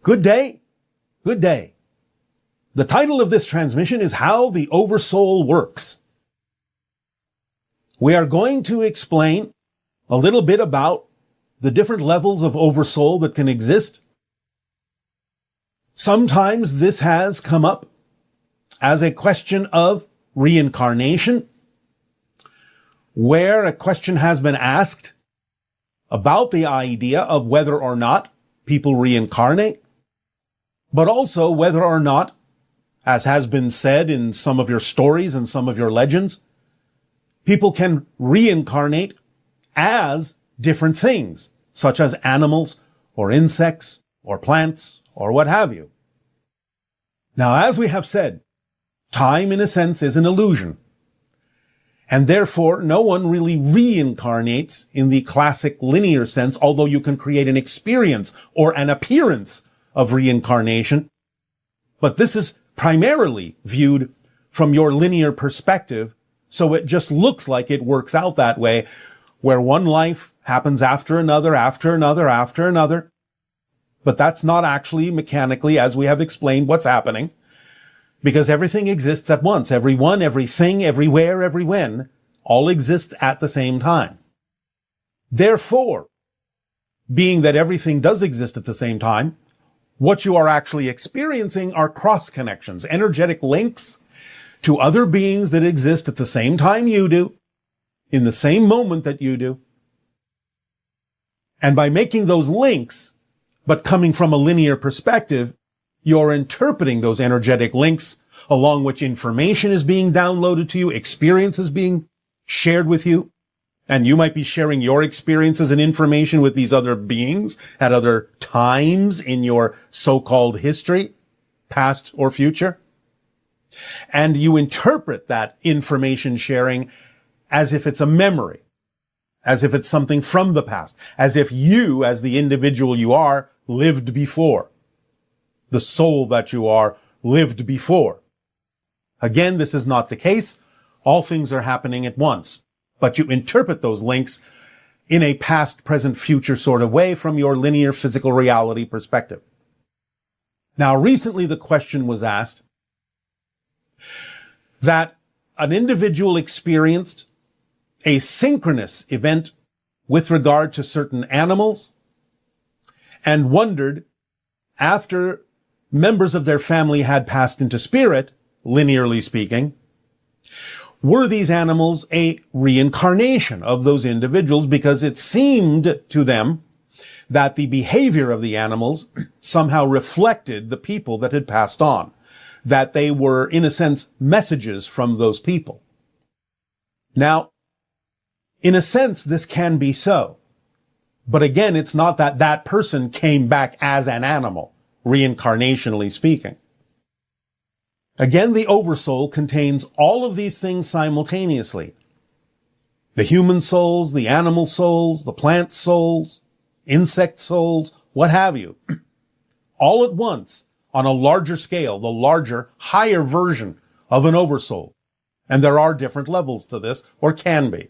Good day. Good day. The title of this transmission is How the Oversoul Works. We are going to explain a little bit about the different levels of oversoul that can exist. Sometimes this has come up as a question of reincarnation, where a question has been asked about the idea of whether or not people reincarnate, but also whether or not, as has been said in some of your stories and some of your legends, people can reincarnate as different things, such as animals or insects or plants or what have you. Now, as we have said, time in a sense is an illusion, and therefore no one really reincarnates in the classic linear sense, although you can create an experience or an appearance of reincarnation. But this is primarily viewed from your linear perspective, so it just looks like it works out that way, where one life happens after another, after another, after another. But that's not actually mechanically, as we have explained, what's happening, because everything exists at once. Everyone, everything, everywhere, every when, all exists at the same time. Therefore, being that everything does exist at the same time, what you are actually experiencing are cross connections, energetic links to other beings that exist at the same time you do, in the same moment that you do. And by making those links, but coming from a linear perspective, you're interpreting those energetic links along which information is being downloaded to you, experiences being shared with you, and you might be sharing your experiences and information with these other beings at other times in your so-called history, past or future. And you interpret that information sharing as if it's a memory, as if it's something from the past, as if you, as the individual you are, lived before. The soul that you are lived before. Again, this is not the case. All things are happening at once. But you interpret those links in a past, present, future sort of way from your linear physical reality perspective. Now, recently the question was asked that an individual experienced a synchronous event with regard to certain animals and wondered, after members of their family had passed into spirit, linearly speaking, were these animals a reincarnation of those individuals, because it seemed to them that the behavior of the animals somehow reflected the people that had passed on, that they were, in a sense, messages from those people. Now, in a sense, this can be so. But again, it's not that that person came back as an animal, reincarnationally speaking. Again, the oversoul contains all of these things simultaneously. The human souls, the animal souls, the plant souls, insect souls, what have you. All at once, on a larger scale, the larger, higher version of an oversoul. And there are different levels to this, or can be.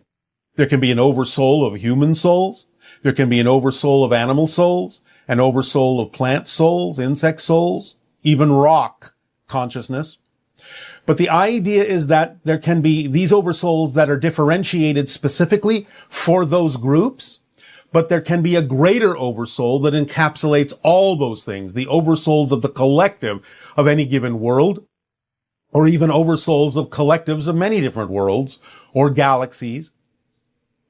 There can be an oversoul of human souls. There can be an oversoul of animal souls, an oversoul of plant souls, insect souls, even rock consciousness. But the idea is that there can be these oversouls that are differentiated specifically for those groups, but there can be a greater oversoul that encapsulates all those things, the oversouls of the collective of any given world, or even oversouls of collectives of many different worlds, or galaxies,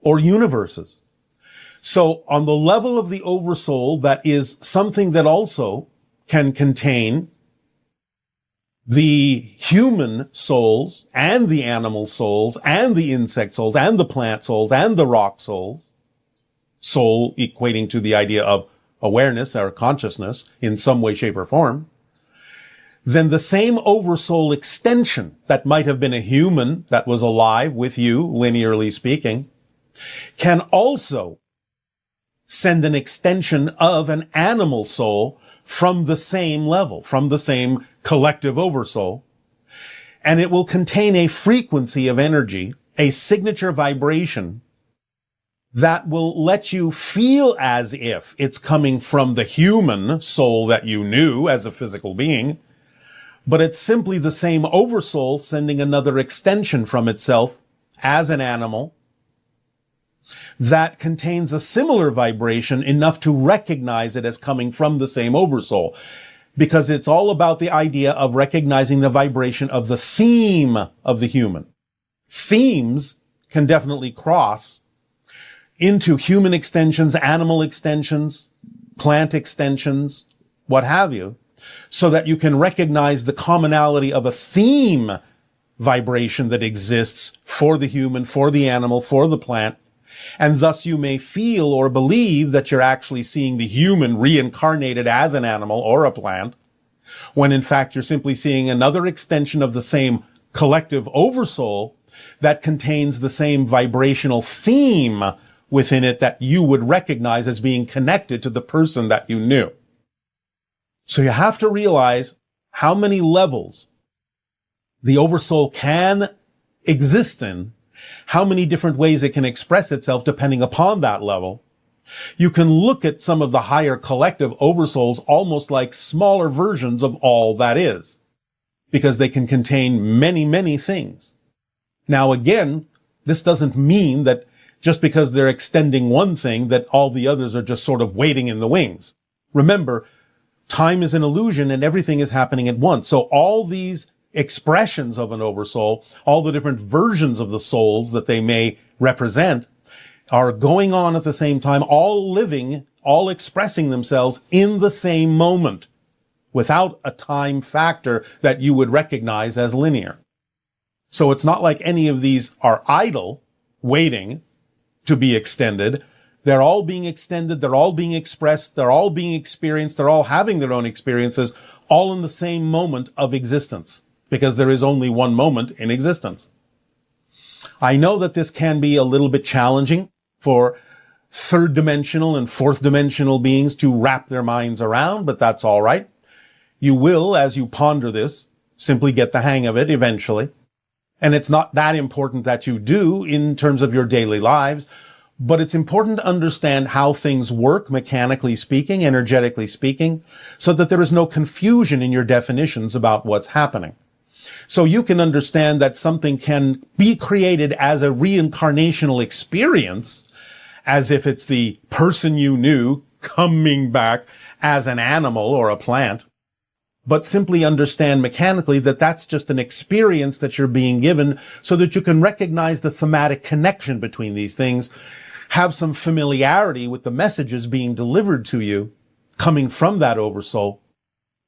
or universes. So on the level of the oversoul, that is something that also can contain the human souls and the animal souls and the insect souls and the plant souls and the rock souls, soul equating to the idea of awareness or consciousness in some way, shape, or form, then the same oversoul extension that might have been a human that was alive with you, linearly speaking, can also send an extension of an animal soul from the same level, from the same collective oversoul, and it will contain a frequency of energy, a signature vibration that will let you feel as if it's coming from the human soul that you knew as a physical being, but it's simply the same oversoul sending another extension from itself as an animal that contains a similar vibration enough to recognize it as coming from the same oversoul. Because it's all about the idea of recognizing the vibration of the theme of the human. Themes can definitely cross into human extensions, animal extensions, plant extensions, what have you, so that you can recognize the commonality of a theme vibration that exists for the human, for the animal, for the plant, and thus you may feel or believe that you're actually seeing the human reincarnated as an animal or a plant, when in fact you're simply seeing another extension of the same collective oversoul that contains the same vibrational theme within it that you would recognize as being connected to the person that you knew. So you have to realize how many levels the oversoul can exist in, how many different ways it can express itself depending upon that level. You can look at some of the higher collective oversouls almost like smaller versions of all that is, because they can contain many, many things. Now again, this doesn't mean that just because they're extending one thing that all the others are just sort of waiting in the wings. Remember, time is an illusion and everything is happening at once. So all these expressions of an oversoul, all the different versions of the souls that they may represent, are going on at the same time, all living, all expressing themselves in the same moment, without a time factor that you would recognize as linear. So it's not like any of these are idle, waiting to be extended. They're all being extended, they're all being expressed, they're all being experienced, they're all having their own experiences, all in the same moment of existence, because there is only one moment in existence. I know that this can be a little bit challenging for third dimensional and fourth dimensional beings to wrap their minds around, but that's all right. You will, as you ponder this, simply get the hang of it eventually. And it's not that important that you do in terms of your daily lives, but it's important to understand how things work, mechanically speaking, energetically speaking, so that there is no confusion in your definitions about what's happening. So you can understand that something can be created as a reincarnational experience, as if it's the person you knew coming back as an animal or a plant, but simply understand mechanically that that's just an experience that you're being given so that you can recognize the thematic connection between these things, have some familiarity with the messages being delivered to you coming from that oversoul,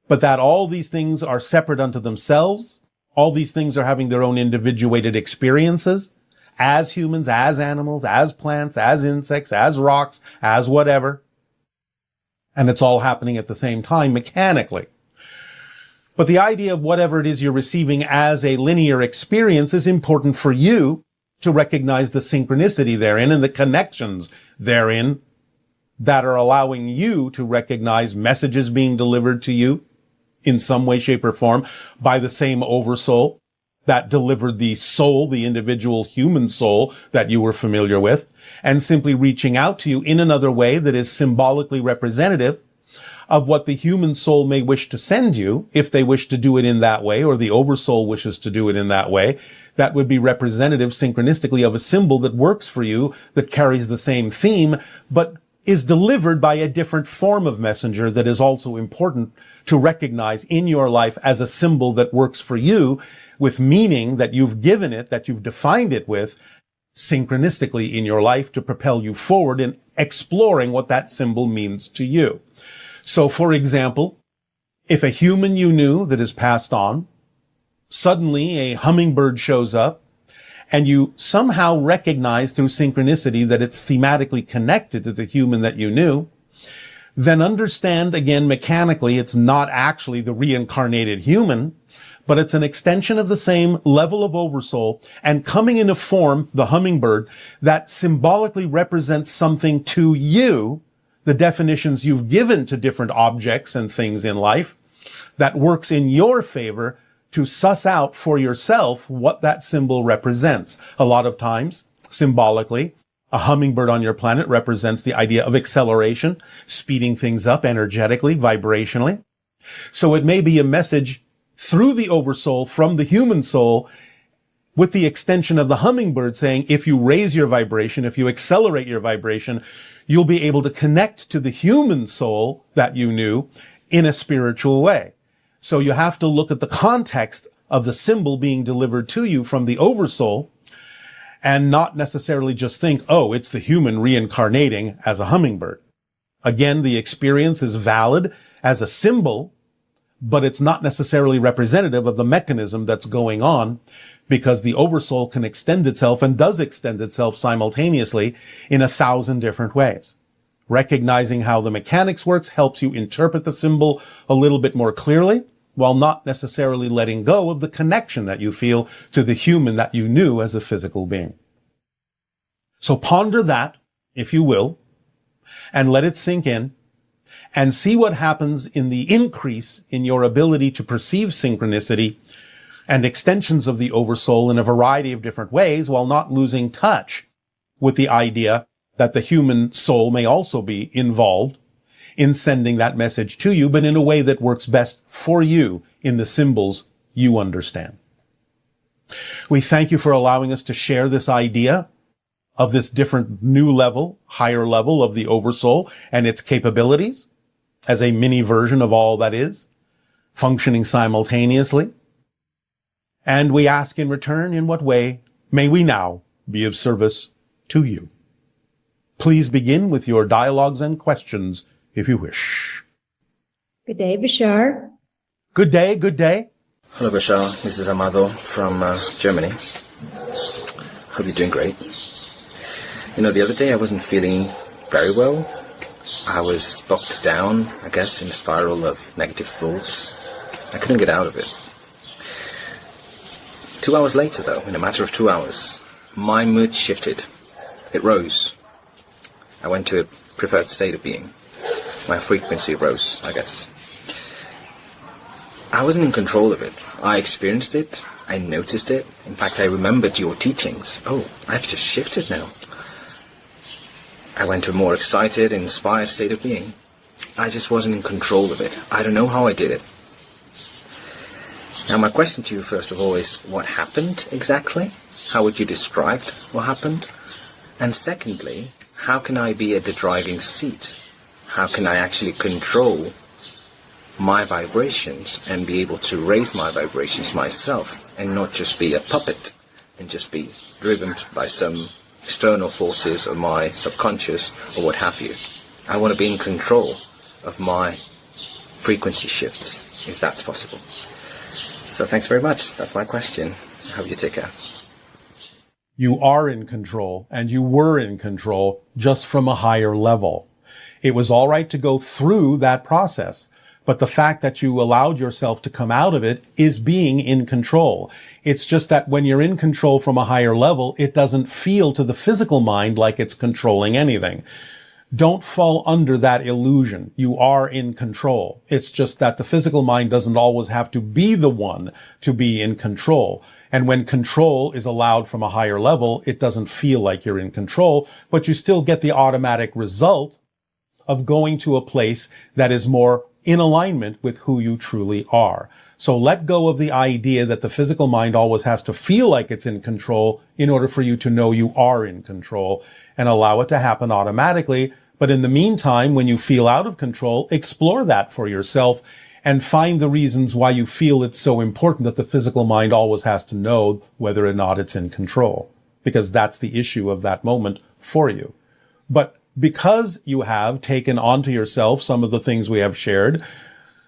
but that all these things are separate unto themselves. All these things are having their own individuated experiences as humans, as animals, as plants, as insects, as rocks, as whatever. And it's all happening at the same time mechanically. But the idea of whatever it is you're receiving as a linear experience is important for you to recognize the synchronicity therein and the connections therein that are allowing you to recognize messages being delivered to you in some way, shape, or form by the same oversoul that delivered the soul, the individual human soul that you were familiar with, and simply reaching out to you in another way that is symbolically representative of what the human soul may wish to send you, if they wish to do it in that way, or the oversoul wishes to do it in that way. That would be representative synchronistically of a symbol that works for you, that carries the same theme, but is delivered by a different form of messenger that is also important to recognize in your life as a symbol that works for you, with meaning that you've given it, that you've defined it with, synchronistically in your life to propel you forward in exploring what that symbol means to you. So, for example, if a human you knew that has passed on, suddenly a hummingbird shows up, and you somehow recognize through synchronicity that it's thematically connected to the human that you knew, then understand again mechanically it's not actually the reincarnated human, but it's an extension of the same level of oversoul and coming in a form, the hummingbird, that symbolically represents something to you, the definitions you've given to different objects and things in life, that works in your favor to suss out for yourself what that symbol represents. A lot of times, symbolically, A hummingbird on your planet represents the idea of acceleration, speeding things up energetically, vibrationally. So it may be a message through the oversoul from the human soul with the extension of the hummingbird saying, if you raise your vibration, if you accelerate your vibration, you'll be able to connect to the human soul that you knew in a spiritual way. So you have to look at the context of the symbol being delivered to you from the oversoul and not necessarily just think, oh, it's the human reincarnating as a hummingbird. Again, the experience is valid as a symbol, but it's not necessarily representative of the mechanism that's going on, because the oversoul can extend itself and does extend itself simultaneously in 1,000 different ways. Recognizing how the mechanics works helps you interpret the symbol a little bit more clearly, while not necessarily letting go of the connection that you feel to the human that you knew as a physical being. So ponder that, if you will, and let it sink in, and see what happens in the increase in your ability to perceive synchronicity and extensions of the oversoul in a variety of different ways, while not losing touch with the idea that the human soul may also be involved in sending that message to you, but in a way that works best for you in the symbols you understand. We thank you for allowing us to share this idea of this different new level, higher level of the oversoul and its capabilities as a mini version of all that is, functioning simultaneously. And we ask in return, in what way may we now be of service to you? Please begin with your dialogues and questions, if you wish. Good day, Bashar. Good day, good day. Hello, Bashar. This is Amado from Germany. Hope you're doing great. You know, the other day I wasn't feeling very well. I was bogged down, I guess, in a spiral of negative thoughts. I couldn't get out of it. 2 hours later, though, in a matter of 2 hours, my mood shifted. It rose. I went to a preferred state of being. My frequency rose, I guess. I wasn't in control of it. I experienced it. I noticed it. In fact, I remembered your teachings. Oh, I've just shifted now. I went to a more excited, inspired state of being. I just wasn't in control of it. I don't know how I did it. Now, my question to you, first of all, is what happened exactly? How would you describe what happened? And secondly, how can I be at the driving seat? How can I actually control my vibrations and be able to raise my vibrations myself and not just be a puppet and just be driven by some external forces or my subconscious or what have you? I want to be in control of my frequency shifts, if that's possible. So thanks very much. That's my question. I hope you take care. You are in control, and you were in control just from a higher level. It was all right to go through that process, but the fact that you allowed yourself to come out of it is being in control. It's just that when you're in control from a higher level, it doesn't feel to the physical mind like it's controlling anything. Don't fall under that illusion. You are in control. It's just that the physical mind doesn't always have to be the one to be in control. And when control is allowed from a higher level, it doesn't feel like you're in control, but you still get the automatic result of going to a place that is more in alignment with who you truly are. So let go of the idea that the physical mind always has to feel like it's in control in order for you to know you are in control, and allow it to happen automatically. But in the meantime, when you feel out of control, explore that for yourself and find the reasons why you feel it's so important that the physical mind always has to know whether or not it's in control, because that's the issue of that moment for you. But because you have taken onto yourself some of the things we have shared,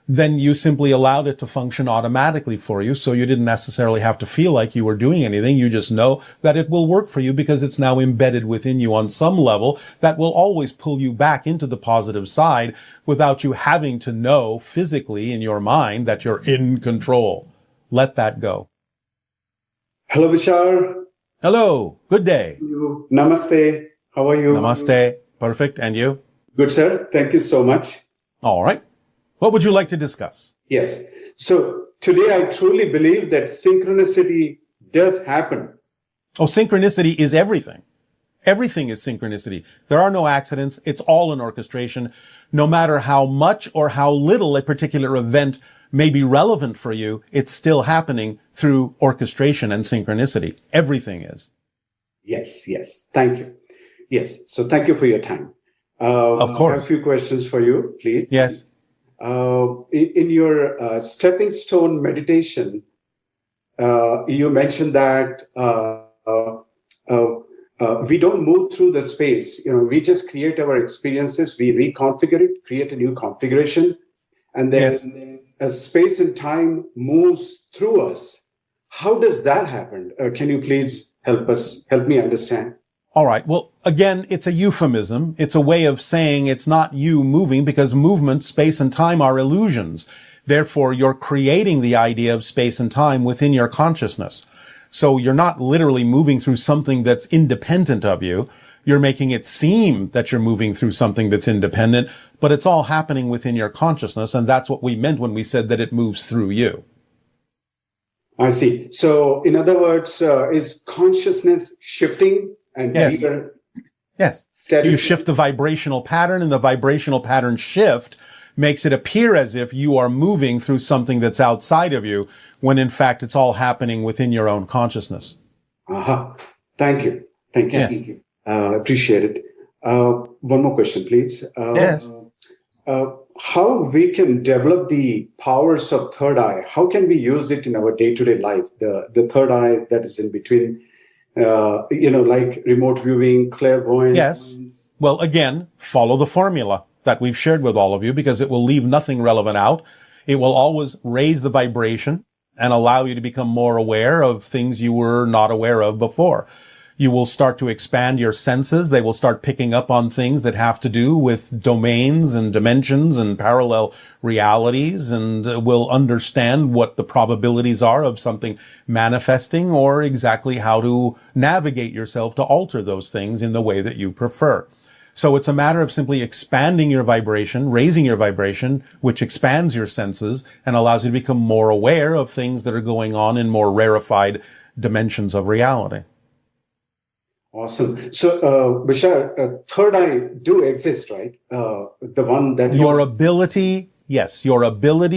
then you simply allowed it to function automatically for you. So you didn't necessarily have to feel like you were doing anything. You just know that it will work for you because it's now embedded within you on some level that will always pull you back into the positive side without you having to know physically in your mind that you're in control. Let that go. Hello, Bashar. Hello. Good day. Namaste. How are you? Namaste. Perfect. And you? Good, sir. Thank you so much. All right. What would you like to discuss? Yes. So today I truly believe that synchronicity does happen. Oh, synchronicity is everything. Everything is synchronicity. There are no accidents. It's all an orchestration. No matter how much or how little a particular event may be relevant for you, it's still happening through orchestration and synchronicity. Everything is. Yes, yes. Thank you. Yes. So thank you for your time. Of course. I have a few questions for you, please. Yes. In your stepping stone meditation, you mentioned that we don't move through the space. We just create our experiences. We reconfigure it, create a new configuration, and then Yes. as space and time moves through us. How does that happen? Can you please help me understand? All right. Well, again, it's a euphemism. It's a way of saying it's not you moving, because movement, space, and time are illusions. Therefore, you're creating the idea of space and time within your consciousness. So you're not literally moving through something that's independent of you. You're making it seem that you're moving through something that's independent, but it's all happening within your consciousness. And that's what we meant when we said that it moves through you. I see. So, in other words, is consciousness shifting? And Yes. Yes. Steady. You shift the vibrational pattern, and the vibrational pattern shift makes it appear as if you are moving through something that's outside of you, when in fact it's all happening within your own consciousness. Thank you. Thank you. Yes. Thank you. Appreciate it. One more question, please. Yes. How we can develop the powers of third eye? How can we use it in our day-to-day life? The third eye that is in between, like remote viewing, clairvoyance. Yes. Well, again, follow the formula that we've shared with all of you, because it will leave nothing relevant out. It will always raise the vibration and allow you to become more aware of things you were not aware of before. You will start to expand your senses. They will start picking up on things that have to do with domains and dimensions and parallel realities, and will understand what the probabilities are of something manifesting, or exactly how to navigate yourself to alter those things in the way that you prefer. So it's a matter of simply expanding your vibration, raising your vibration, which expands your senses and allows you to become more aware of things that are going on in more rarefied dimensions of reality. Awesome. So, Bashar, third eye do exist, right? The one that Your ability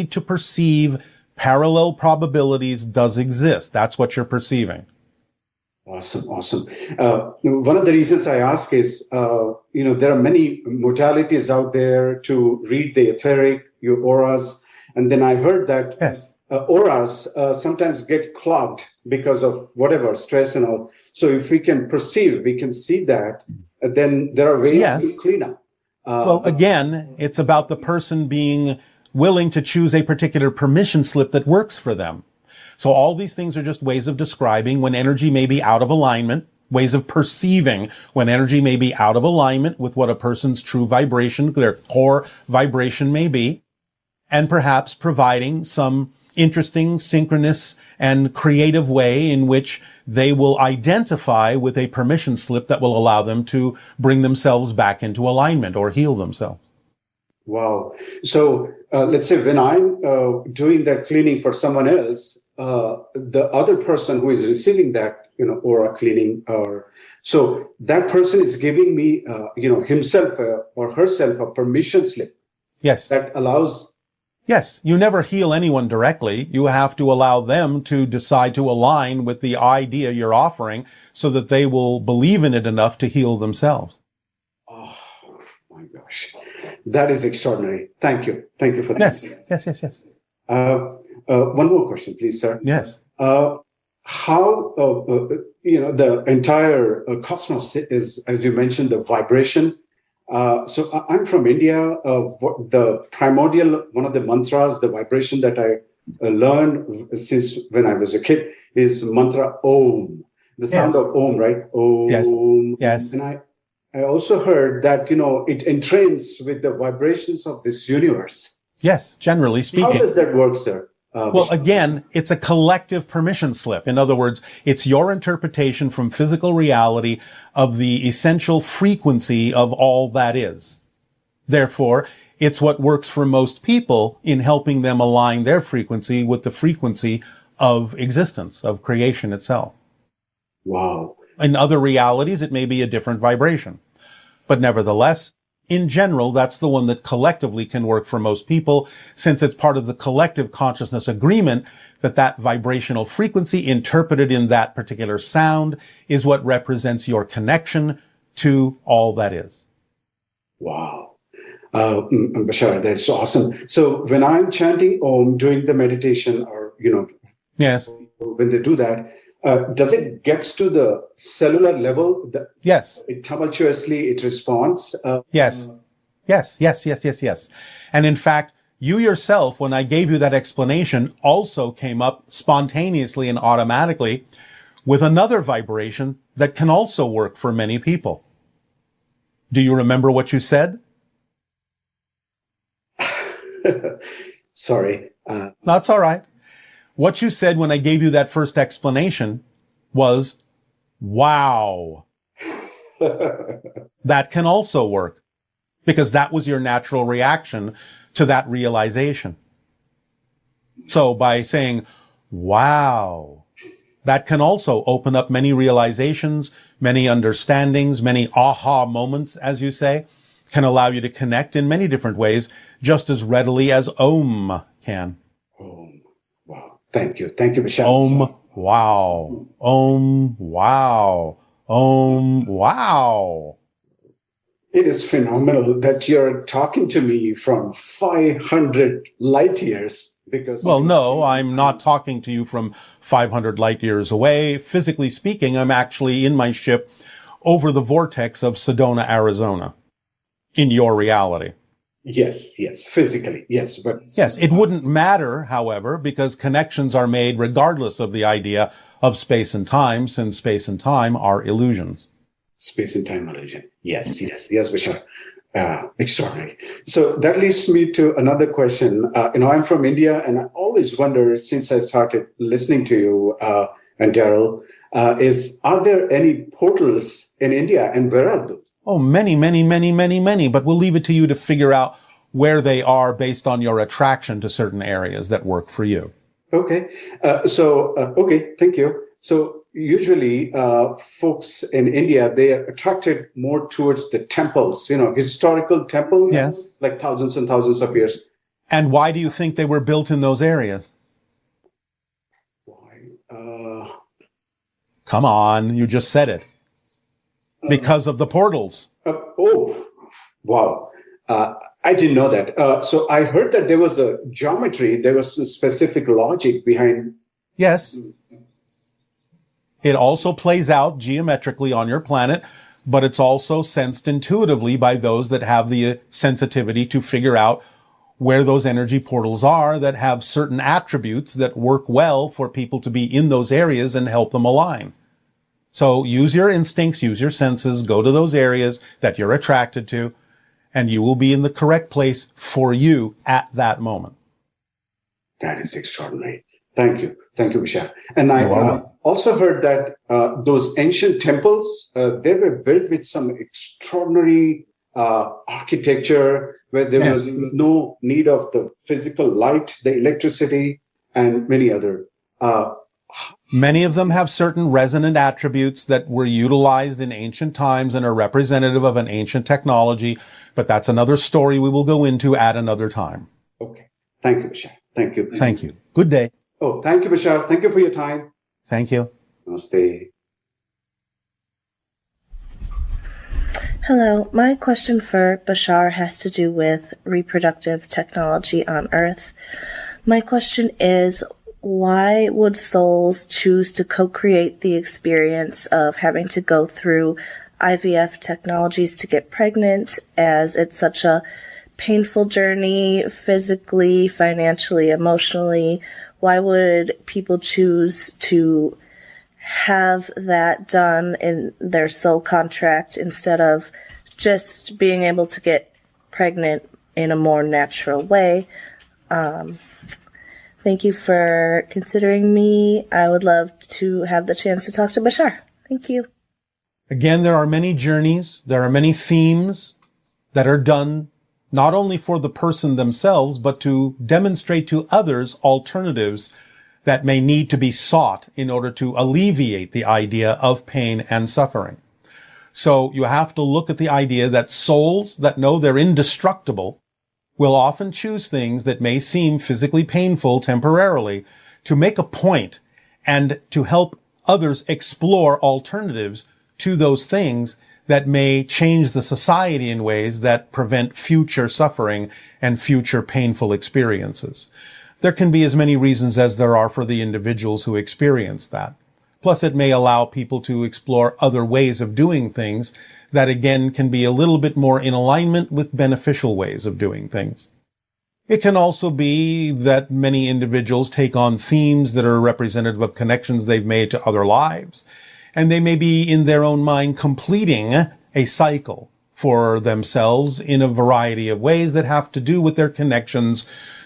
to perceive parallel probabilities does exist. That's what you're perceiving. Awesome. One of the reasons I ask is, there are many modalities out there to read the etheric, your auras. And then I heard that Yes. Auras sometimes get clogged because of whatever, stress and all. So if we can perceive, we can see that, then there are ways Yes. to clean up. Well, again, it's about the person being willing to choose a particular permission slip that works for them. So all these things are just ways of describing when energy may be out of alignment, ways of perceiving when energy may be out of alignment with what a person's true vibration, their core vibration may be, and perhaps providing some interesting, synchronous, and creative way in which they will identify with a permission slip that will allow them to bring themselves back into alignment or heal themselves. Wow. So let's say when I'm doing that cleaning for someone else, the other person who is receiving that, aura cleaning, so that person is giving me, himself or herself a permission slip. Yes. That allows. Yes. You never heal anyone directly. You have to allow them to decide to align with the idea you're offering so that they will believe in it enough to heal themselves. Oh my gosh. That is extraordinary. Thank you. Thank you for that. Yes. One more question, please, sir. Yes. How the entire cosmos is, as you mentioned, the vibration. So I'm from India. The primordial, one of the mantras, the vibration that I learned since when I was a kid is mantra Om. The sound of Om, right? Om. Yes. And I also heard that it entrains with the vibrations of this universe. Yes. Generally speaking. How does that work, sir? Well, again, it's a collective permission slip. In other words, it's your interpretation from physical reality of the essential frequency of all that is. Therefore, it's what works for most people in helping them align their frequency with the frequency of existence, of creation itself. Wow. In other realities, it may be a different vibration. But nevertheless, in general, that's the one that collectively can work for most people, since it's part of the collective consciousness agreement that that vibrational frequency interpreted in that particular sound is what represents your connection to all that is. Wow. Bashar, that's awesome. So when I'm chanting Om during the meditation, or, Yes. when they do that, does it gets to the cellular level? Yes. It tumultuously, it responds. Yes. Yes. And in fact, you yourself, when I gave you that explanation, also came up spontaneously and automatically with another vibration that can also work for many people. Do you remember what you said? Sorry. That's all right. What you said when I gave you that first explanation was, wow. That can also work, because that was your natural reaction to that realization. So by saying, wow, that can also open up many realizations, many understandings, many aha moments, as you say, can allow you to connect in many different ways, just as readily as Om can. Om. Wow. Thank you. Thank you, Bashar. Om, wow. Om, wow. Om, wow. It is phenomenal that you're talking to me from 500 light years, because... Well, no, I'm not talking to you from 500 light years away. Physically speaking, I'm actually in my ship over the vortex of Sedona, Arizona, in your reality. Yes, physically, yes. But yes, it wouldn't matter, however, because connections are made regardless of the idea of space and time, since space and time are illusions. Space and time illusion. Yes, Bashar. Extraordinary. So that leads me to another question. I'm from India, and I always wonder, since I started listening to you and Daryl, are there any portals in India, and where are those? Oh, many, but we'll leave it to you to figure out where they are based on your attraction to certain areas that work for you. Okay. Okay, thank you. So usually folks in India, they are attracted more towards the temples, historical temples, yes, like thousands and thousands of years. And why do you think they were built in those areas? Why? Come on, you just said it. Because of the portals. Oh, wow. I didn't know that. So I heard that there was a geometry, there was a specific logic behind. Yes. It also plays out geometrically on your planet, but it's also sensed intuitively by those that have the sensitivity to figure out where those energy portals are that have certain attributes that work well for people to be in those areas and help them align. So use your instincts, use your senses, go to those areas that you're attracted to, and you will be in the correct place for you at that moment. That is extraordinary. Thank you. Thank you, Bashar. And I also heard that those ancient temples, they were built with some extraordinary architecture where there was no need of the physical light, the electricity, and many other. Many of them have certain resonant attributes that were utilized in ancient times and are representative of an ancient technology, but that's another story we will go into at another time. Okay. Thank you, Bashar. Thank you. Thank you. Good day. Oh, thank you, Bashar. Thank you for your time. Thank you. Namaste. Hello. My question for Bashar has to do with reproductive technology on Earth. My question is, why would souls choose to co-create the experience of having to go through IVF technologies to get pregnant, as it's such a painful journey physically, financially, emotionally? Why would people choose to have that done in their soul contract instead of just being able to get pregnant in a more natural way? Thank you for considering me. I would love to have the chance to talk to Bashar. Thank you. Again, there are many journeys. There are many themes that are done not only for the person themselves, but to demonstrate to others alternatives that may need to be sought in order to alleviate the idea of pain and suffering. So you have to look at the idea that souls that know they're indestructible will often choose things that may seem physically painful temporarily to make a point and to help others explore alternatives to those things that may change the society in ways that prevent future suffering and future painful experiences. There can be as many reasons as there are for the individuals who experience that. Plus, it may allow people to explore other ways of doing things that, again, can be a little bit more in alignment with beneficial ways of doing things. It can also be that many individuals take on themes that are representative of connections they've made to other lives, and they may be, in their own mind, completing a cycle for themselves in a variety of ways that have to do with their connections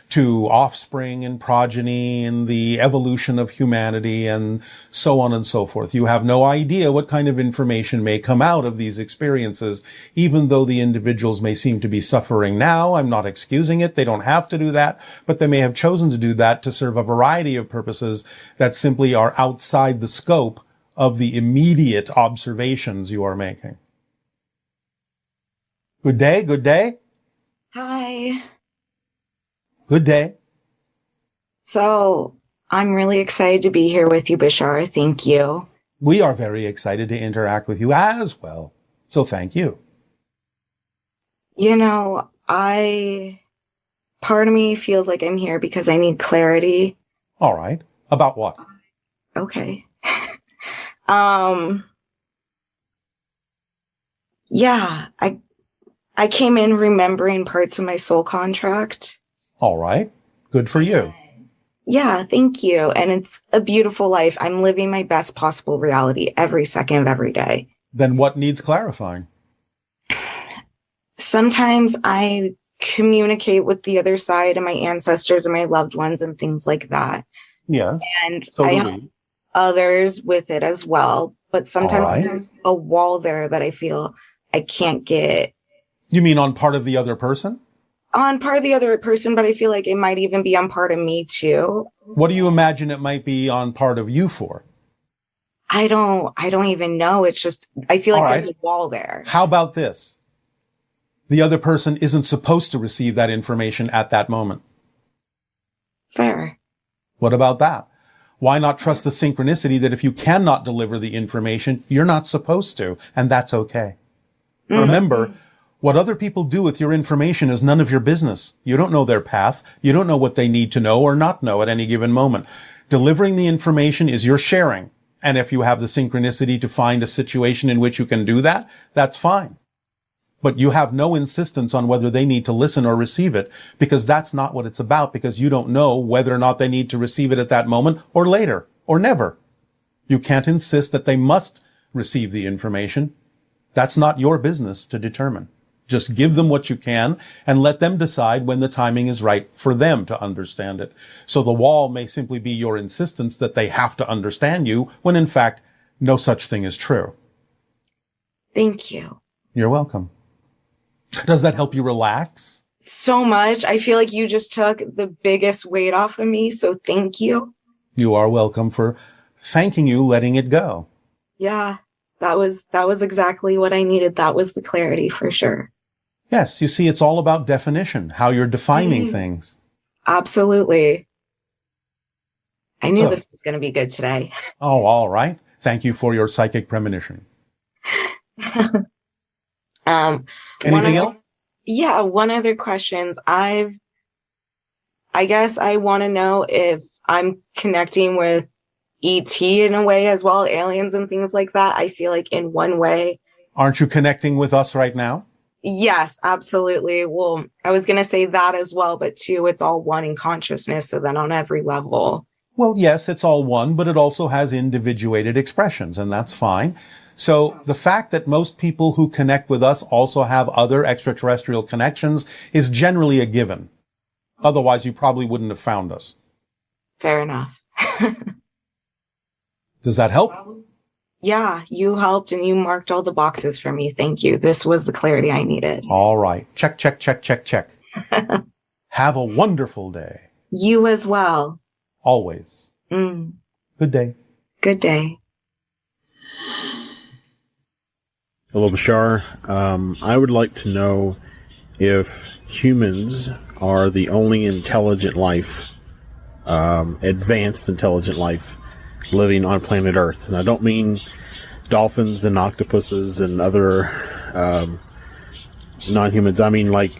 to offspring and progeny and the evolution of humanity and so on and so forth. You have no idea what kind of information may come out of these experiences, even though the individuals may seem to be suffering now. I'm not excusing it. They don't have to do that, but they may have chosen to do that to serve a variety of purposes that simply are outside the scope of the immediate observations you are making. Good day, good day. Hi. Good day. So I'm really excited to be here with you, Bashar. Thank you. We are very excited to interact with you as well. So thank you. You know, part of me feels like I'm here because I need clarity. All right. About what? Okay. Yeah, I came in remembering parts of my soul contract. All right. Good for you. Yeah, thank you. And it's a beautiful life. I'm living my best possible reality every second of every day. Then what needs clarifying? Sometimes I communicate with the other side and my ancestors and my loved ones and things like that. Yes. And So I do help we. others with it as well. But sometimes All right. there's a wall there that I feel I can't get You mean on part of the other person? on part of the other person, but I feel like it might even be on part of me too. What do you imagine it might be on part of you for? I don't even know. It's just, I feel like All there's right. a wall there. How about this? The other person isn't supposed to receive that information at that moment. Fair. What about that? Why not trust the synchronicity that if you cannot deliver the information, you're not supposed to, and that's okay. Mm-hmm. Remember, what other people do with your information is none of your business. You don't know their path. You don't know what they need to know or not know at any given moment. Delivering the information is your sharing. And if you have the synchronicity to find a situation in which you can do that, that's fine. But you have no insistence on whether they need to listen or receive it, because that's not what it's about, because you don't know whether or not they need to receive it at that moment or later or never. You can't insist that they must receive the information. That's not your business to determine. Just give them what you can and let them decide when the timing is right for them to understand it. So the wall may simply be your insistence that they have to understand you, when in fact, no such thing is true. Thank you. You're welcome. Does that help you relax? So much. I feel like you just took the biggest weight off of me. So thank you. You are welcome for thanking you, letting it go. Yeah, that was exactly what I needed. That was the clarity for sure. Yes, you see, it's all about definition, how you're defining things. Absolutely. I knew So- this was going to be good today. Oh, all right. Thank you for your psychic premonition. Anything else? Yeah, one other questions. I guess I want to know if I'm connecting with ET in a way as well, aliens and things like that. I feel like in one way. Aren't you connecting with us right now? Yes, absolutely. Well, I was going to say that as well, but two, it's all one in consciousness. So then on every level. Well, yes, it's all one, but it also has individuated expressions, and that's fine. So the fact that most people who connect with us also have other extraterrestrial connections is generally a given. Otherwise, you probably wouldn't have found us. Fair enough. Does that help? Yeah, you helped and you marked all the boxes for me. Thank you. This was the clarity I needed. All right. Check, check, check, check, check. Have a wonderful day. You as well. Always. Mm. Good day. Good day. Hello, Bashar. I would like to know if humans are the only intelligent life, advanced intelligent life, living on planet Earth. And I don't mean dolphins and octopuses and other non-humans. I mean, like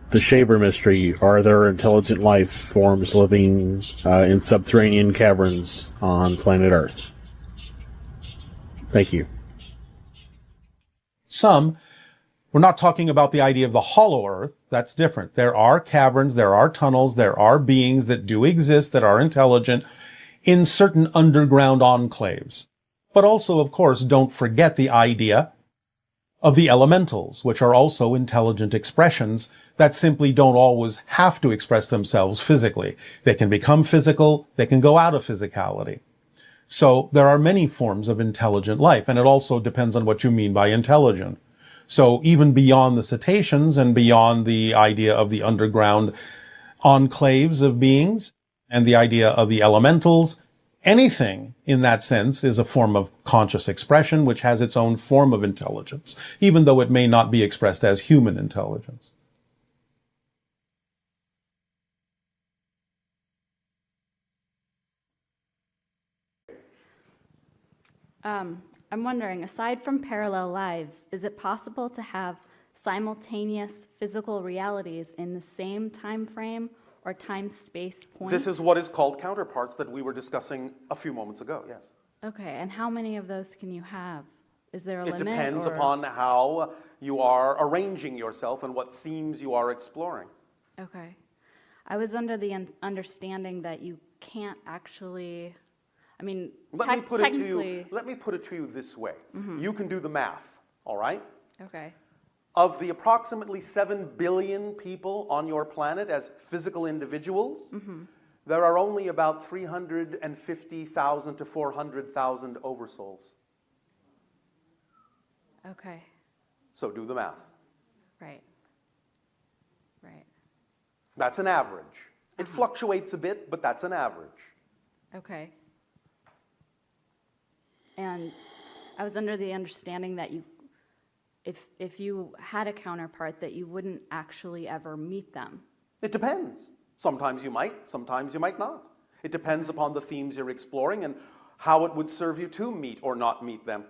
the Shaver mystery. Are there intelligent life forms living in subterranean caverns on planet Earth? Thank you. Some. We're not talking about the idea of the hollow earth. That's different. There are caverns, there are tunnels, there are beings that do exist that are intelligent in certain underground enclaves. But also, of course, don't forget the idea of the elementals, which are also intelligent expressions that simply don't always have to express themselves physically. They can become physical, they can go out of physicality. So there are many forms of intelligent life, and it also depends on what you mean by intelligent. So even beyond the cetaceans and beyond the idea of the underground enclaves of beings and the idea of the elementals, anything in that sense is a form of conscious expression which has its own form of intelligence, even though it may not be expressed as human intelligence. I'm wondering, aside from parallel lives, is it possible to have simultaneous physical realities in the same time frame or time-space point? This is what is called counterparts that we were discussing a few moments ago, yes. Okay, and how many of those can you have? Is there a limit? It depends or... upon how you are arranging yourself and what themes you are exploring. Okay. I was under the understanding that you can't actually... I mean, Let me put it technically... to you this way. You can do the math, all right? Okay. Of the approximately 7 billion people on your planet as physical individuals, there are only about 350,000 to 400,000 oversouls. Okay. So do the math. Right. Right. That's an average. It fluctuates a bit, but that's an average. Okay. And I was under the understanding that you, if you had a counterpart, that you wouldn't actually ever meet them. It depends. Sometimes you might not. It depends upon the themes you're exploring and how it would serve you to meet or not meet them.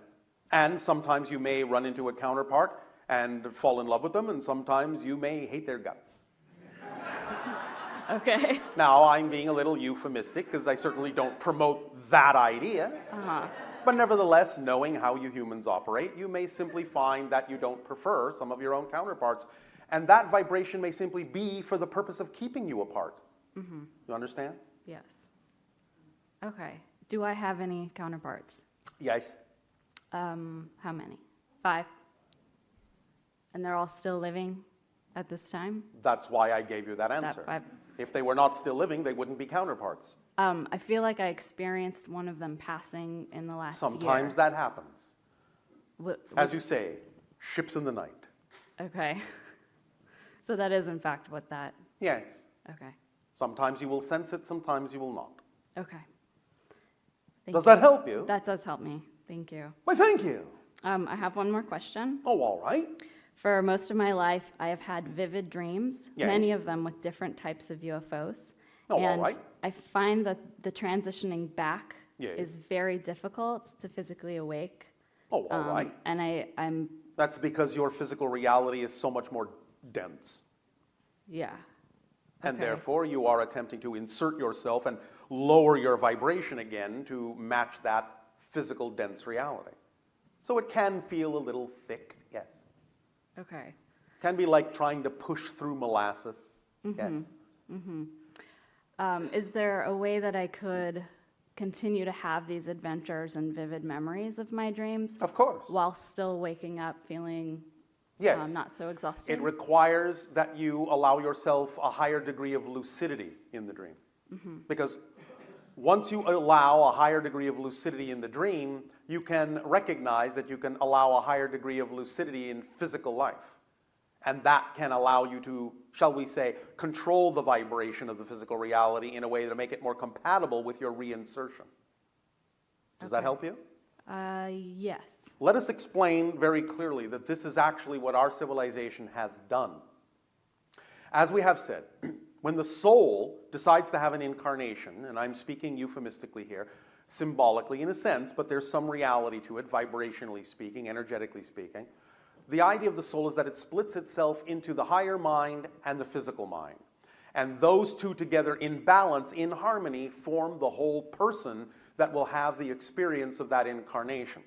And sometimes you may run into a counterpart and fall in love with them, and sometimes you may hate their guts. Okay. Now, I'm being a little euphemistic because I certainly don't promote that idea. But nevertheless, knowing how you humans operate, you may simply find that you don't prefer some of your own counterparts. And that vibration may simply be for the purpose of keeping you apart. You understand? Yes. Okay. Do I have any counterparts? Yes. How many? 5? And they're all still living at this time? That's why I gave you that answer. 5. If they were not still living, they wouldn't be counterparts. I feel like I experienced one of them passing in the last year. Sometimes that happens. As Was- you say, ships in the night. Okay. So that is in fact what that... Yes. Okay. Sometimes you will sense it, sometimes you will not. Okay. Does that help you? That does help me. Thank you. Why, thank you. I have one more question. Oh, all right. For most of my life, I have had vivid dreams, Yes. many of them with different types of UFOs. Oh, all and right. I find that the transitioning back Yes. is very difficult to physically awake. Oh, all right. And I'm, That's because your physical reality is so much more dense. yeah. And Okay. therefore, you are attempting to insert yourself and lower your vibration again to match that physical dense reality. So it can feel a little thick, yes. Okay. Can be like trying to push through molasses, yes. Is there a way that I could continue to have these adventures and vivid memories of my dreams Of course. while still waking up feeling Yes. not so exhausted? It requires that you allow yourself a higher degree of lucidity in the dream. Because once you allow a higher degree of lucidity in the dream, you can recognize that you can allow a higher degree of lucidity in physical life. And that can allow you to, shall we say, control the vibration of the physical reality in a way to make it more compatible with your reinsertion. Does that help you? Yes. Let us explain very clearly that this is actually what our civilization has done. As we have said, when the soul decides to have an incarnation, and I'm speaking euphemistically here, symbolically in a sense, but there's some reality to it, vibrationally speaking, energetically speaking, the idea of the soul is that it splits itself into the higher mind and the physical mind. And those two together in balance, in harmony, form the whole person that will have the experience of that incarnation.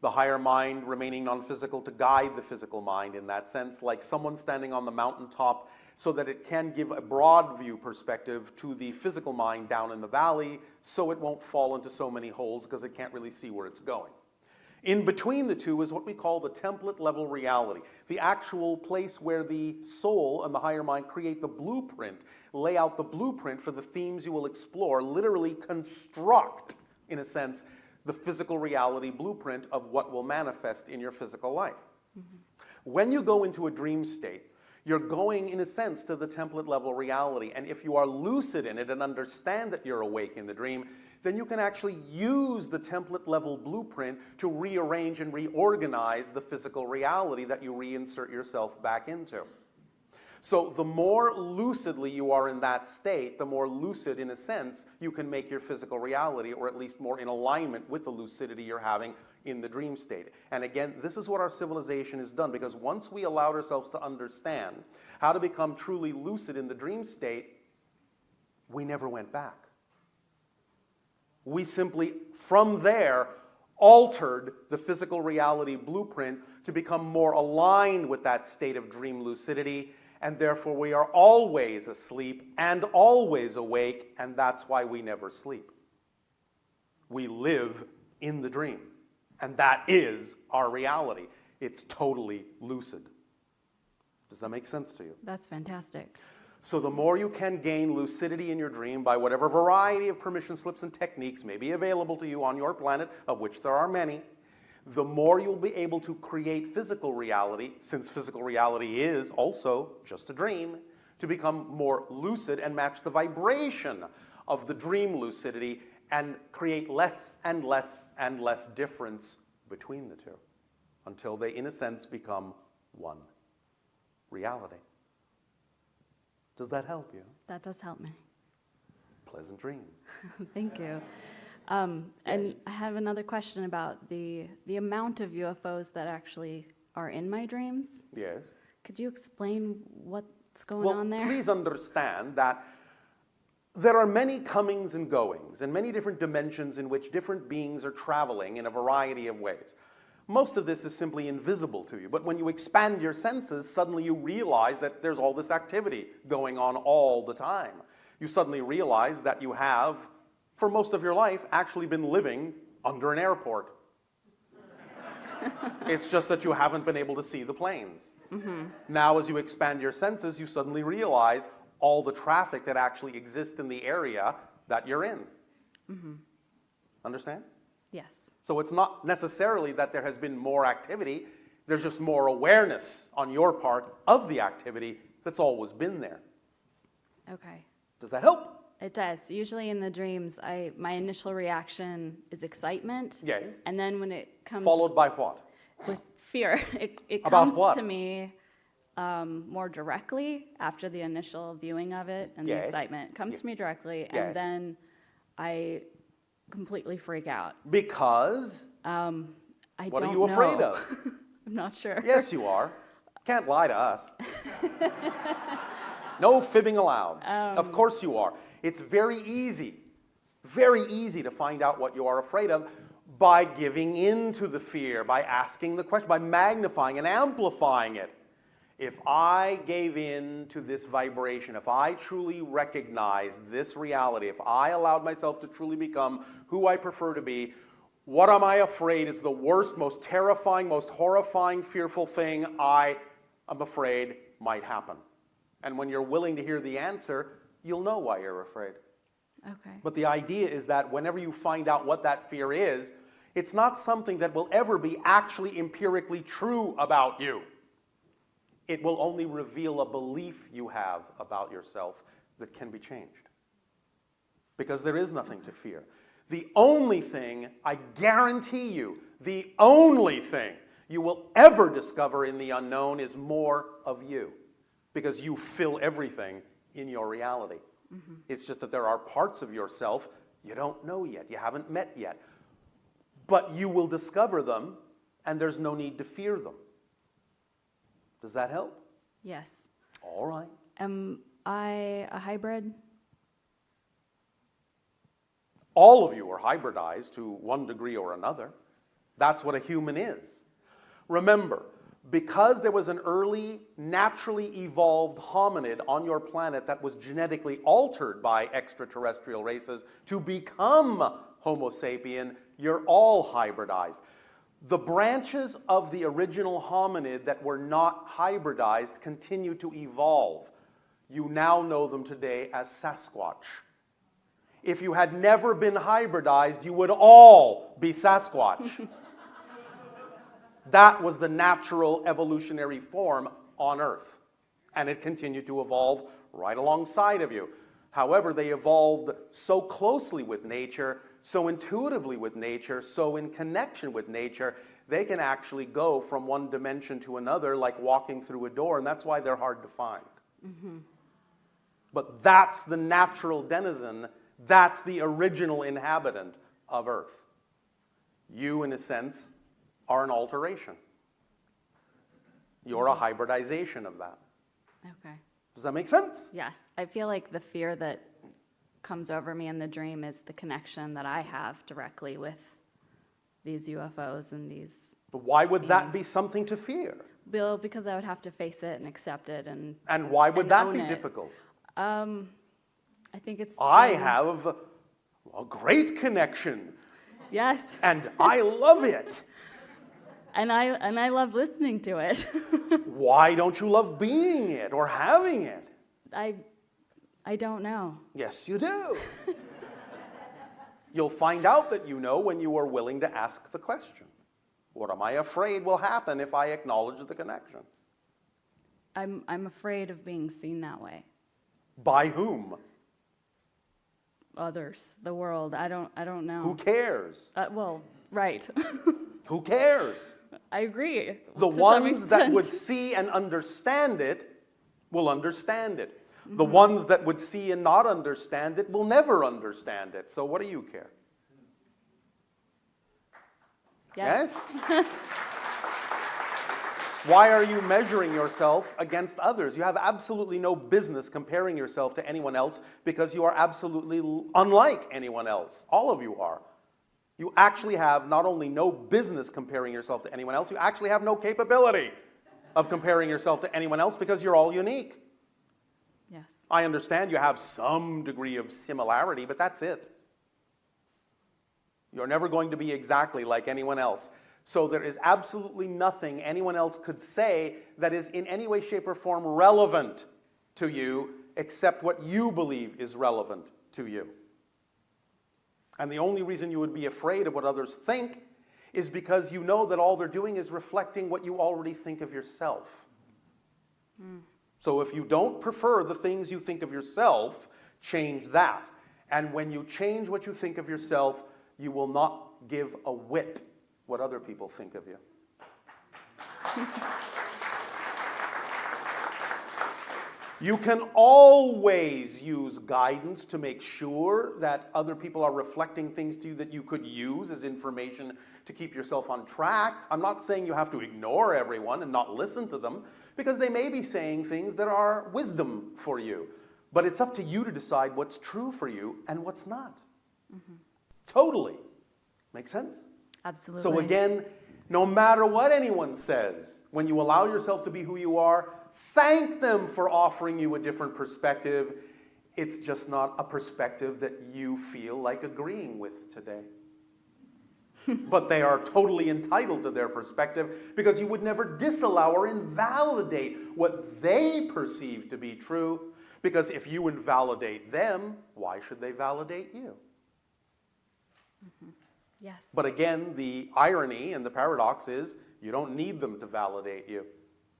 The higher mind remaining non-physical to guide the physical mind in that sense, like someone standing on the mountaintop so that it can give a broad view perspective to the physical mind down in the valley so it won't fall into so many holes because it can't really see where it's going. In between the two is what we call the template level reality, the actual place where the soul and the higher mind create the blueprint, lay out the blueprint for the themes you will explore, literally construct, in a sense, the physical reality blueprint of what will manifest in your physical life. Mm-hmm. When you go into a dream state, you're going, in a sense, to the template level reality. And if you are lucid in it and understand that you're awake in the dream, then you can actually use the template level blueprint to rearrange and reorganize the physical reality that you reinsert yourself back into. So the more lucidly you are in that state, the more lucid, in a sense, you can make your physical reality, or at least more in alignment with the lucidity you're having in the dream state. And again, this is what our civilization has done, because once we allowed ourselves to understand how to become truly lucid in the dream state, we never went back. We simply, from there, altered the physical reality blueprint to become more aligned with that state of dream lucidity, and therefore we are always asleep and always awake, and that's why we never sleep. We live in the dream, and that is our reality. It's totally lucid. Does that make sense to you? That's fantastic. So the more you can gain lucidity in your dream by whatever variety of permission slips and techniques may be available to you on your planet, of which there are many, the more you'll be able to create physical reality, since physical reality is also just a dream, to become more lucid and match the vibration of the dream lucidity and create less and less and less difference between the two until they, in a sense, become one reality. Does that help you? That does help me. Pleasant dream. Thank you. And I have another question about the amount of UFOs that actually are in my dreams. Yes. Could you explain what's going on there? Please understand that there are many comings and goings and many different dimensions in which different beings are traveling in a variety of ways. Most of this is simply invisible to you, but when you expand your senses, suddenly you realize that there's all this activity going on all the time. You suddenly realize that you have, for most of your life, actually been living under an airport. It's just that you haven't been able to see the planes. Mm-hmm. Now, as you expand your senses, you suddenly realize all the traffic that actually exists in the area that you're in. Mm-hmm. Understand? Yes. So it's not necessarily that there has been more activity, there's just more awareness on your part of the activity that's always been there. Okay. Does that help? It does. Usually in the dreams, my initial reaction is excitement. Yes. And then when it comes... Followed by what? With fear. It About comes what? to me more directly after the initial viewing of it and Yes. the excitement. It comes to me directly, Yes. and then I completely freak out. Because? I What don't are you afraid know. of? I'm not sure. Yes, you are. Can't lie to us. No fibbing allowed. Of course you are. It's very easy to find out what you are afraid of by giving in to the fear, by asking the question, by magnifying and amplifying it. If I gave in to this vibration, if I truly recognized this reality, if I allowed myself to truly become who I prefer to be, what am I afraid is the worst, most terrifying, most horrifying, fearful thing I am afraid might happen? And when you're willing to hear the answer, you'll know why you're afraid. Okay. But the idea is that whenever you find out what that fear is, it's not something that will ever be actually empirically true about you. It will only reveal a belief you have about yourself that can be changed. Because there is nothing to fear. The only thing, I guarantee you, the only thing you will ever discover in the unknown is more of you. Because you fill everything in your reality. Mm-hmm. It's just that there are parts of yourself you don't know yet, you haven't met yet. But you will discover them, and there's no need to fear them. Does that help? Yes. All right. Am I a hybrid? All of you are hybridized to one degree or another. That's what a human is. Remember, because there was an early, naturally evolved hominid on your planet that was genetically altered by extraterrestrial races to become Homo sapien, you're all hybridized. The branches of the original hominid that were not hybridized continue to evolve. You now know them today as Sasquatch. If you had never been hybridized, you would all be Sasquatch. That was the natural evolutionary form on Earth. And it continued to evolve right alongside of you. However, they evolved so closely with nature, so intuitively with nature, so in connection with nature, they can actually go from one dimension to another like walking through a door, and that's why they're hard to find. Mm-hmm. But that's the natural denizen, that's the original inhabitant of Earth. You, in a sense, are an alteration. You're a hybridization of that. Okay. Does that make sense? Yes. I feel like the fear that comes over me in the dream is the connection that I have directly with these UFOs and these... But why would that be something to fear? Bill, because I would have to face it and accept it and why would that be it. difficult? I think it's... I have a great connection. Yes. And I love it. And I love listening to it. Why don't you love being it or having it? I don't know. Yes, you do. You'll find out that you know when you are willing to ask the question. What am I afraid will happen if I acknowledge the connection? I'm afraid of being seen that way. By whom? Others, the world. I don't know. Who cares? Well, right. Who cares? I agree. The ones that would see and understand it will understand it. Mm-hmm. The ones that would see and not understand it will never understand it. So what do you care? Yes? Why are you measuring yourself against others? You have absolutely no business comparing yourself to anyone else because you are absolutely unlike anyone else. All of you are. You actually have not only no business comparing yourself to anyone else, you actually have no capability of comparing yourself to anyone else because you're all unique. Yes. I understand you have some degree of similarity, but that's it. You're never going to be exactly like anyone else. So there is absolutely nothing anyone else could say that is in any way, shape, or form relevant to you except what you believe is relevant to you. And the only reason you would be afraid of what others think is because you know that all they're doing is reflecting what you already think of yourself. Mm. So if you don't prefer the things you think of yourself, change that. And when you change what you think of yourself, you will not give a whit what other people think of you. You can always use guidance to make sure that other people are reflecting things to you that you could use as information to keep yourself on track. I'm not saying you have to ignore everyone and not listen to them, because they may be saying things that are wisdom for you. But it's up to you to decide what's true for you and what's not. Mm-hmm. Totally. Make sense? Absolutely. So again, no matter what anyone says, when you allow yourself to be who you are, thank them for offering you a different perspective. It's just not a perspective that you feel like agreeing with today. But they are totally entitled to their perspective because you would never disallow or invalidate what they perceive to be true. Because if you invalidate them, why should they validate you? Mm-hmm. Yes. But again, the irony and the paradox is you don't need them to validate you.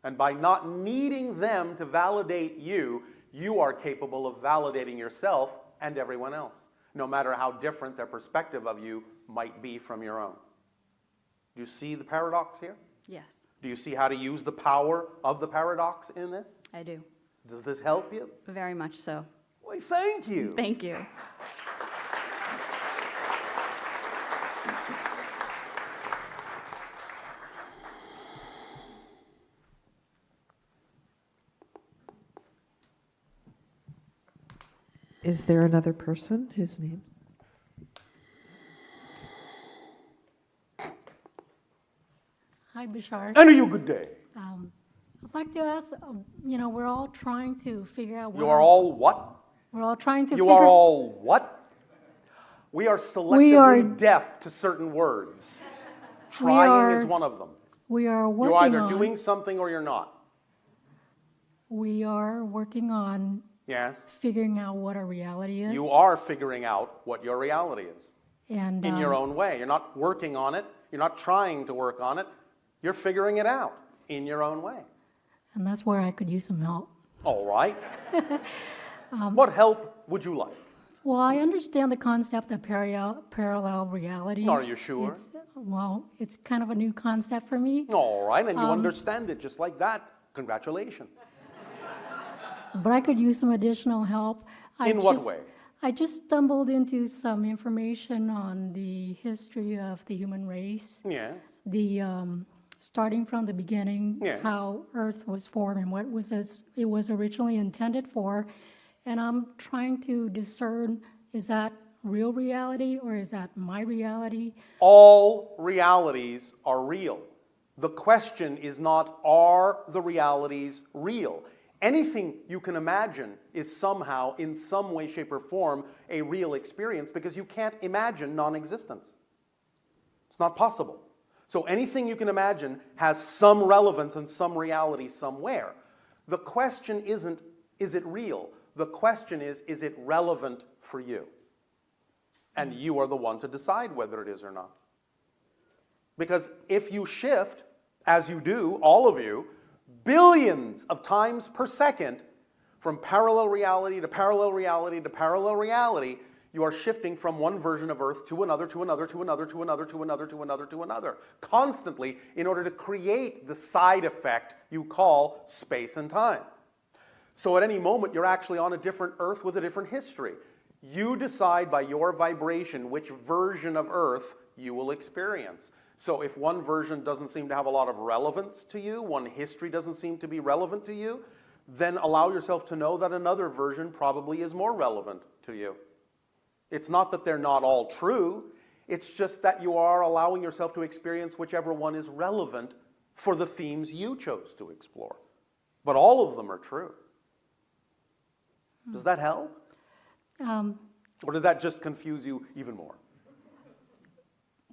And by not needing them to validate you, you are capable of validating yourself and everyone else, no matter how different their perspective of you might be from your own. Do you see the paradox here? Yes, Do you see how to use the power of the paradox in this? I do. Does this help you? Very much so. Why, thank you. Thank you. Is there another person whose name? Hi, Bashar. And you good day. I'd like to ask, we're all trying to figure out You are all what? We're all trying to You figure are all what? We are selectively deaf to certain words. Trying is one of them. We are working You're either on, doing something or you're not. we are working on Yes? figuring out what our reality is. You are figuring out what your reality is And in your own way. You're not working on it. You're not trying to work on it. You're figuring it out in your own way. and that's where I could use some help. All right. What help would you like? Well, I understand the concept of parallel reality. Are you sure? It's kind of a new concept for me, All right, and you understand it just like that. Congratulations. but I could use some additional help. In what way? I just stumbled into some information on the history of the human race. Yes. The starting from the beginning, Yes. how Earth was formed and what it was originally intended for, and I'm trying to discern, is that real reality or is that my reality? All realities are real. The question is not, are the realities real? Anything you can imagine is somehow, in some way, shape, or form, a real experience because you can't imagine non-existence. It's not possible. So anything you can imagine has some relevance and some reality somewhere. The question isn't, is it real? The question is it relevant for you? And you are the one to decide whether it is or not. Because if you shift, as you do, all of you, billions of times per second from parallel reality to parallel reality to parallel reality, you are shifting from one version of Earth to another, to another, to another, to another, to another, to another, to another, constantly in order to create the side effect you call space and time. So at any moment, you're actually on a different Earth with a different history. You decide by your vibration which version of Earth you will experience. So if one version doesn't seem to have a lot of relevance to you, one history doesn't seem to be relevant to you, then allow yourself to know that another version probably is more relevant to you. It's not that they're not all true, it's just that you are allowing yourself to experience whichever one is relevant for the themes you chose to explore. But all of them are true. Does that help? Or did that just confuse you even more?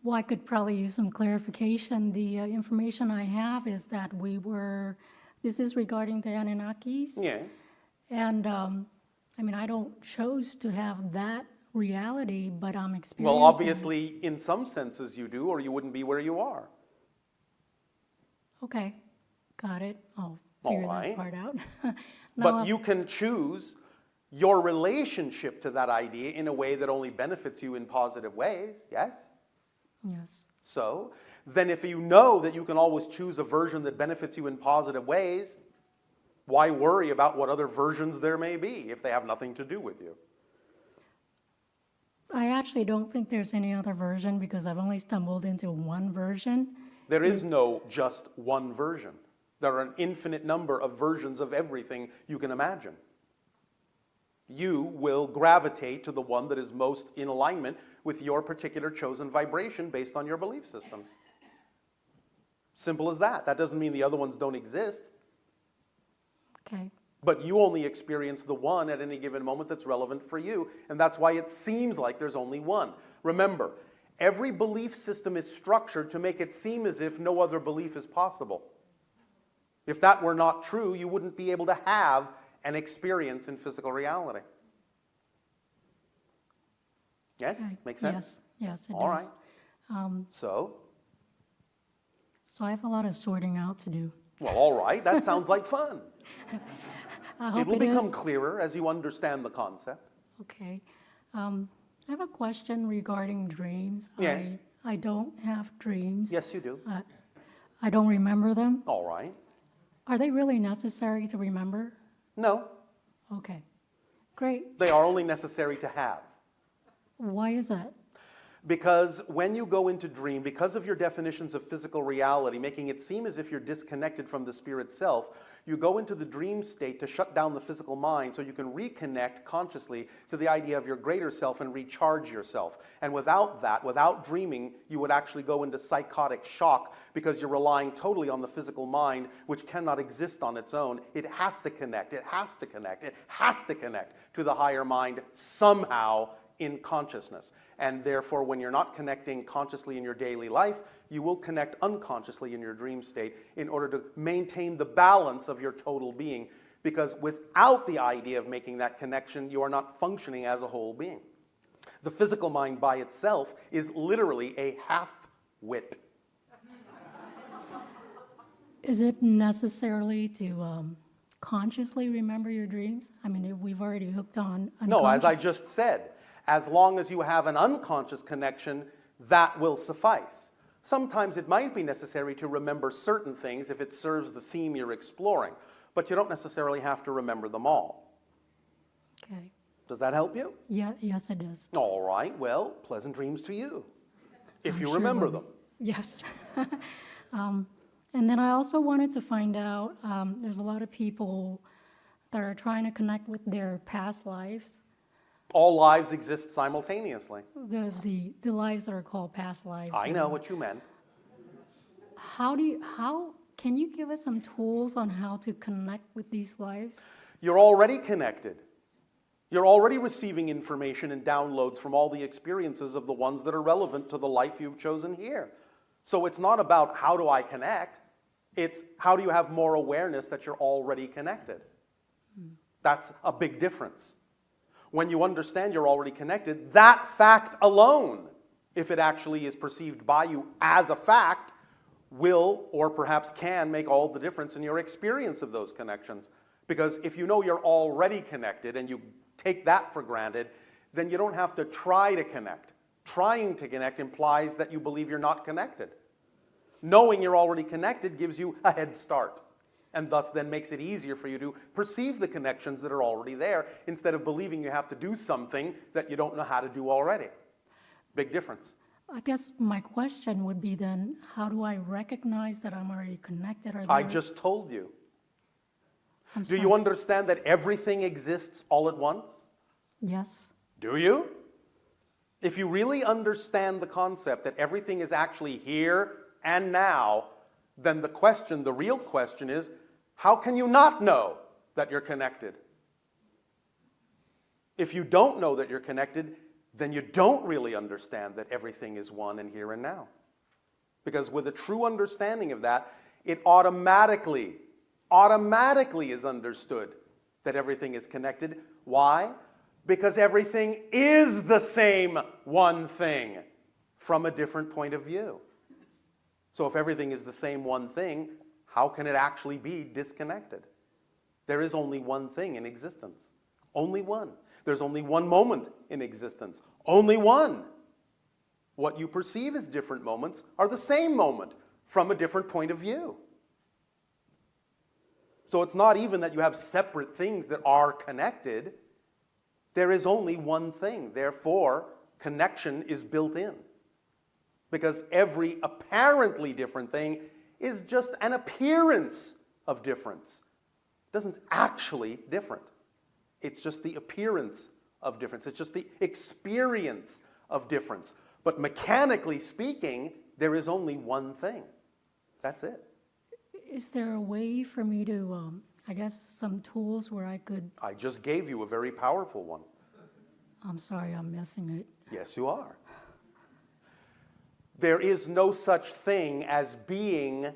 Well, I could probably use some clarification. The information I have is that this is regarding the Anunnakis. Yes. And I don't choose to have that reality, but I'm experiencing. Well, obviously, in some senses you do, or you wouldn't be where you are. Okay, got it. I'll figure that part out. But you can choose your relationship to that idea in a way that only benefits you in positive ways, yes? Yes. So, then if you know that you can always choose a version that benefits you in positive ways, why worry about what other versions there may be if they have nothing to do with you? I actually don't think there's any other version because I've only stumbled into one version. There is no just one version. There are an infinite number of versions of everything you can imagine. You will gravitate to the one that is most in alignment with your particular chosen vibration based on your belief systems. Simple as that. That doesn't mean the other ones don't exist. Okay. But you only experience the one at any given moment that's relevant for you, and that's why it seems like there's only one. Remember, every belief system is structured to make it seem as if no other belief is possible. If that were not true, you wouldn't be able to have an experience in physical reality. Yes? Okay. Makes sense? Yes, it All does. right. So So I have a lot of sorting out to do. Well, all right, that sounds like fun. I hope It will it become is. clearer as you understand the concept. Okay. I have a question regarding dreams. Yes. I don't have dreams. Yes, you do. I don't remember them. All right. Are they really necessary to remember? No, Okay. Great. they are only necessary to have. Why is that? Because when you go into dream, because of your definitions of physical reality, making it seem as if you're disconnected from the spirit self, you go into the dream state to shut down the physical mind so you can reconnect consciously to the idea of your greater self and recharge yourself. And without that, without dreaming, you would actually go into psychotic shock because you're relying totally on the physical mind, which cannot exist on its own. It has to connect, it has to connect, it has to connect to the higher mind somehow in consciousness. And therefore, when you're not connecting consciously in your daily life, you will connect unconsciously in your dream state in order to maintain the balance of your total being. Because without the idea of making that connection, you are not functioning as a whole being. The physical mind by itself is literally a half-wit. Is it necessarily to consciously remember your dreams? I mean, if we've already hooked on No, as I unconscious- just said, as long as you have an unconscious connection, that will suffice. Sometimes it might be necessary to remember certain things if it serves the theme you're exploring, but you don't necessarily have to remember them all. Okay. Does that help you? Yeah, yes, it does. All right, well, pleasant dreams to you, if I'm you sure remember will. them. Yes. And then I also wanted to find out, there's a lot of people that are trying to connect with their past lives, All lives exist simultaneously. the lives that are called past lives. I know what you meant. How can you give us some tools on how to connect with these lives? You're already connected. You're already receiving information and downloads from all the experiences of the ones that are relevant to the life you've chosen here. So it's not about how do I connect, it's how do you have more awareness that you're already connected. That's a big difference. When you understand you're already connected, that fact alone, if it actually is perceived by you as a fact, will or perhaps can make all the difference in your experience of those connections. Because if you know you're already connected and you take that for granted, then you don't have to try to connect. Trying to connect implies that you believe you're not connected. Knowing you're already connected gives you a head start, and thus then makes it easier for you to perceive the connections that are already there instead of believing you have to do something that you don't know how to do already. Big difference. I guess my question would be then, how do I recognize that I'm already connected? I just told you. I'm Do you sorry. understand that everything exists all at once? Yes. Do you? If you really understand the concept that everything is actually here and now, then the real question is, how can you not know that you're connected? If you don't know that you're connected, then you don't really understand that everything is one and here and now. Because with a true understanding of that, it automatically is understood that everything is connected. Why? Because everything is the same one thing from a different point of view. So if everything is the same one thing, how can it actually be disconnected? There is only one thing in existence. Only one. There's only one moment in existence. Only one. What you perceive as different moments are the same moment from a different point of view. So it's not even that you have separate things that are connected. There is only one thing. Therefore, connection is built in. Because every apparently different thing is just an appearance of difference. It doesn't actually different. It's just the appearance of difference. It's just the experience of difference. But mechanically speaking, there is only one thing. That's it. Is there a way for me to, I guess, some tools where I could, I just gave you a very powerful one. I'm sorry, I'm missing it. Yes, you are. There is no such thing as being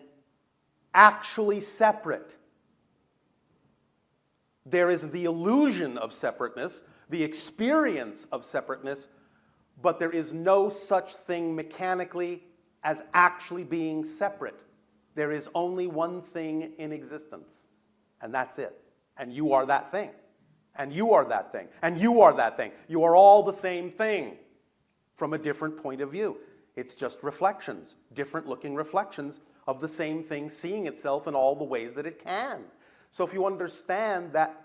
actually separate. There is the illusion of separateness, the experience of separateness, but there is no such thing mechanically as actually being separate. There is only one thing in existence, and that's it. And you are that thing. And you are that thing. And you are that thing. You are all the same thing from a different point of view. It's just reflections, different looking reflections of the same thing seeing itself in all the ways that it can. So if you understand that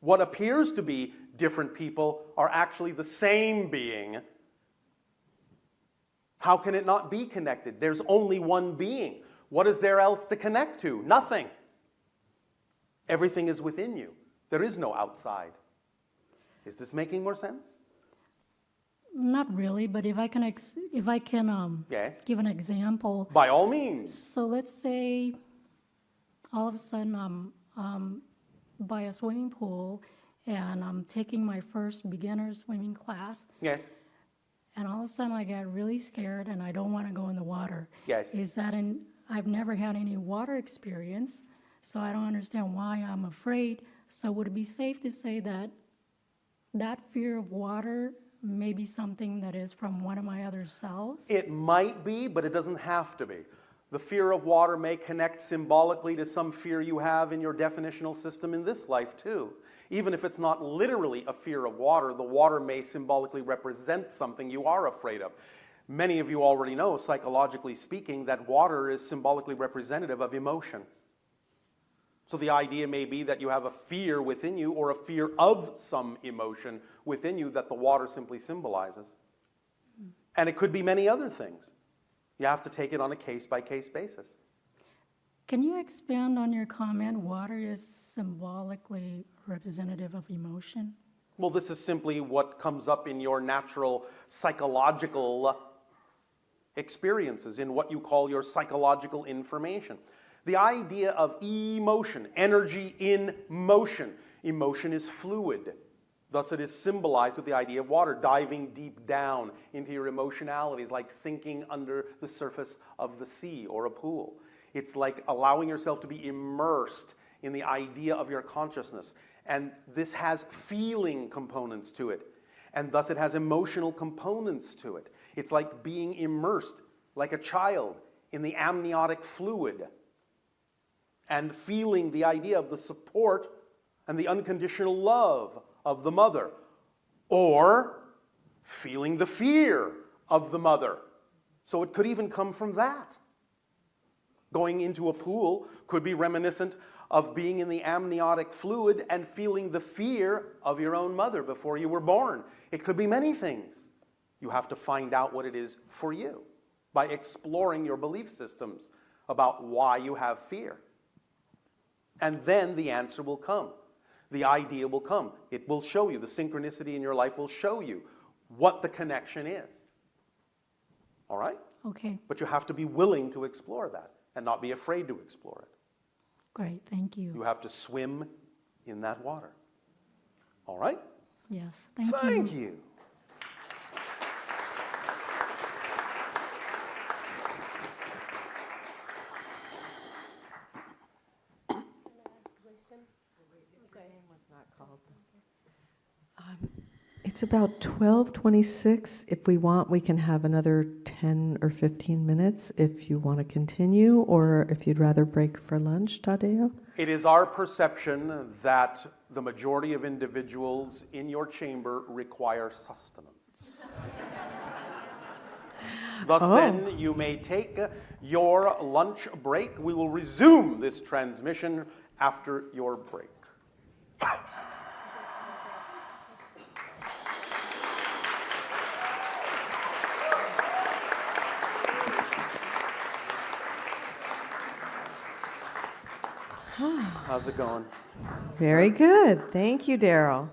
what appears to be different people are actually the same being, how can it not be connected? There's only one being. What is there else to connect to? Nothing. Everything is within you. There is no outside. Is this making more sense? Not really, but if I can Yes. give an example. By all means. So let's say all of a sudden I'm by a swimming pool and I'm taking my first beginner swimming class, Yes. and all of a sudden I get really scared and I don't want to go in the water. Yes. I've never had any water experience, so I don't understand why I'm afraid. So would it be safe to say that that fear of water may be something that is from one of my other selves? It might be, but it doesn't have to be. The fear of water may connect symbolically to some fear you have in your definitional system in this life too. Even if it's not literally a fear of water, the water may symbolically represent something you are afraid of. Many of you already know, psychologically speaking, that water is symbolically representative of emotion. So the idea may be that you have a fear within you or a fear of some emotion within you that the water simply symbolizes. And it could be many other things. You have to take it on a case-by-case basis. Can you expand on your comment, water is symbolically representative of emotion? Well, this is simply what comes up in your natural psychological experiences, in what you call your psychological information. The idea of emotion, energy in motion. Emotion is fluid. Thus it is symbolized with the idea of water, diving deep down into your emotionalities, like sinking under the surface of the sea or a pool. It's like allowing yourself to be immersed in the idea of your consciousness. And this has feeling components to it. And thus it has emotional components to it. It's like being immersed, like a child, in the amniotic fluid and feeling the idea of the support and the unconditional love of the mother, or feeling the fear of the mother. So it could even come from that. Going into a pool could be reminiscent of being in the amniotic fluid and feeling the fear of your own mother before you were born. It could be many things. You have to find out what it is for you by exploring your belief systems about why you have fear. And then the answer will come. The idea will come. It will show you. The synchronicity in your life will show you what the connection is. All right? Okay, But you have to be willing to explore that and not be afraid to explore it. great, thank You you. have to swim in that water. All right? Yes, thank you. Thank you. It's about 12:26. If we want, we can have another 10 or 15 minutes if you want to continue, or if you'd rather break for lunch, Tadeo. It is our perception that the majority of individuals in your chamber require sustenance. Thus then, you may take your lunch break. We will resume this transmission after your break. How's it going? Very good. Thank you, Daryl.